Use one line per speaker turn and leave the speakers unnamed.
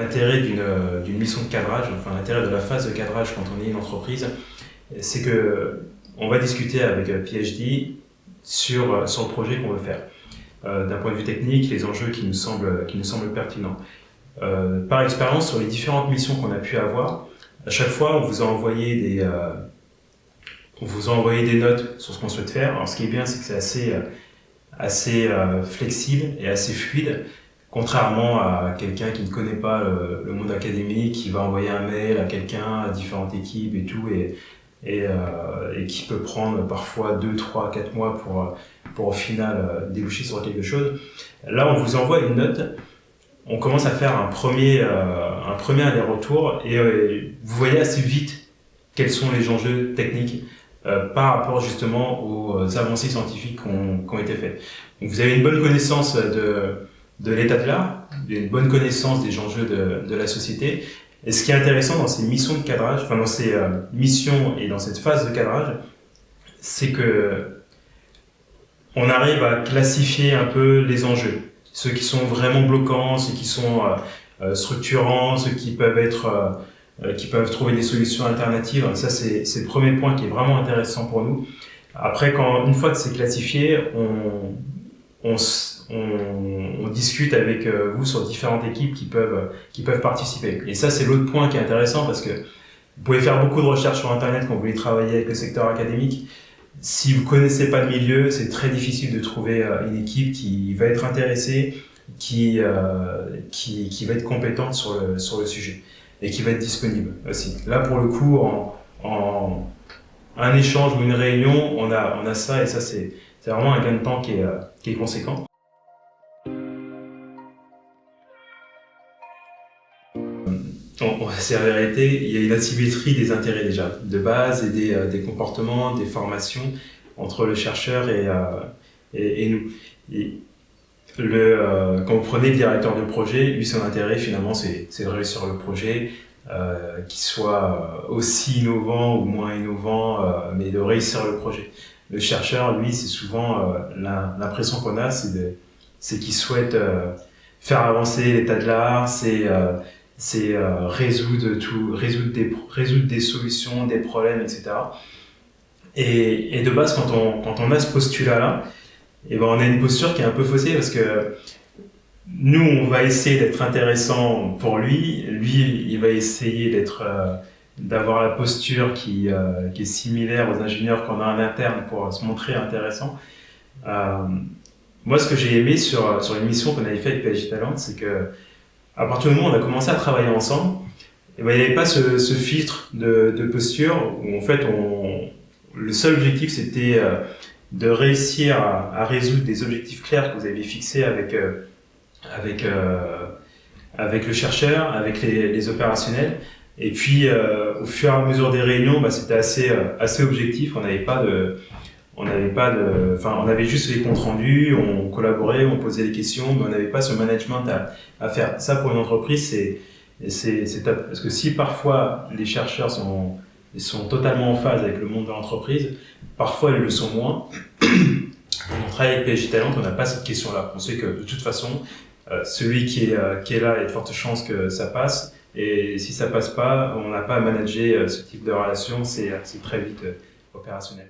L'intérêt d'une mission de cadrage, enfin l'intérêt de la phase de cadrage quand on est une entreprise, c'est que on va discuter avec PhD sur le projet qu'on veut faire. D'un point de vue technique, les enjeux qui nous semblent pertinents. Par expérience, sur les différentes missions qu'on a pu avoir, à chaque fois, on vous a envoyé des notes sur ce qu'on souhaite faire. Alors, ce qui est bien, c'est que c'est assez flexible et assez fluide, contrairement à quelqu'un qui ne connaît pas le monde académique, qui va envoyer un mail à quelqu'un, à différentes équipes et tout, et qui peut prendre parfois 2, 3, 4 mois pour au final déboucher sur quelque chose. Là, on vous envoie une note, on commence à faire un premier aller-retour et vous voyez assez vite quels sont les enjeux techniques par rapport justement aux avancées scientifiques qui ont été faites. Donc vous avez une bonne connaissance de l'état de l'art, une bonne connaissance des enjeux de la société. Et ce qui est intéressant dans ces missions de cadrage, enfin dans ces missions et dans cette phase de cadrage, c'est que on arrive à classifier un peu les enjeux. Ceux qui sont vraiment bloquants, ceux qui sont structurants, ceux qui peuvent trouver des solutions alternatives. Ça, c'est le premier point qui est vraiment intéressant pour nous. Après, une fois que c'est classifié, on discute avec vous sur différentes équipes qui peuvent participer. Et ça, c'est l'autre point qui est intéressant parce que vous pouvez faire beaucoup de recherches sur Internet quand vous voulez travailler avec le secteur académique. Si vous connaissez pas le milieu, c'est très difficile de trouver une équipe qui va être intéressée, qui va être compétente sur le sujet et qui va être disponible aussi. Là, pour le coup, en un échange ou une réunion, on a ça et ça, c'est vraiment un gain de temps qui est conséquent. C'est la vérité, il y a une asymétrie des intérêts déjà, de base, et des comportements, des formations entre le chercheur et nous. Et quand vous prenez le directeur de projet, lui son intérêt finalement c'est de réussir le projet, qu'il soit aussi innovant ou moins innovant, mais de réussir le projet. Le chercheur, lui, c'est souvent l'impression qu'on a, c'est qu'il souhaite faire avancer l'état de l'art, c'est résoudre des solutions, des problèmes, etc. Et de base, quand on a ce postulat-là, et ben on a une posture qui est un peu faussée parce que nous, on va essayer d'être intéressant pour lui, il va essayer d'avoir la posture qui est similaire aux ingénieurs qu'on a en interne pour se montrer intéressant. Moi, ce que j'ai aimé sur une mission qu'on avait fait avec PhD Talent, c'est que à partir du moment où on a commencé à travailler ensemble, et ben, il n'y avait pas ce filtre de posture où en fait le seul objectif c'était de réussir à résoudre des objectifs clairs que vous aviez fixés avec le chercheur, avec les opérationnels. Et puis au fur et à mesure des réunions, bah, c'était assez objectif. On avait juste les comptes rendus, on collaborait, on posait des questions, mais on n'avait pas ce management à faire. Ça, pour une entreprise, c'est top. Parce que si parfois les chercheurs sont totalement en phase avec le monde de l'entreprise, parfois ils le sont moins. Quand on travaille avec PhD Talent, on n'a pas cette question-là. On sait que de toute façon, celui qui est là, il y a de fortes chances que ça passe. Et si ça passe pas, on n'a pas à manager ce type de relation, c'est très vite opérationnel.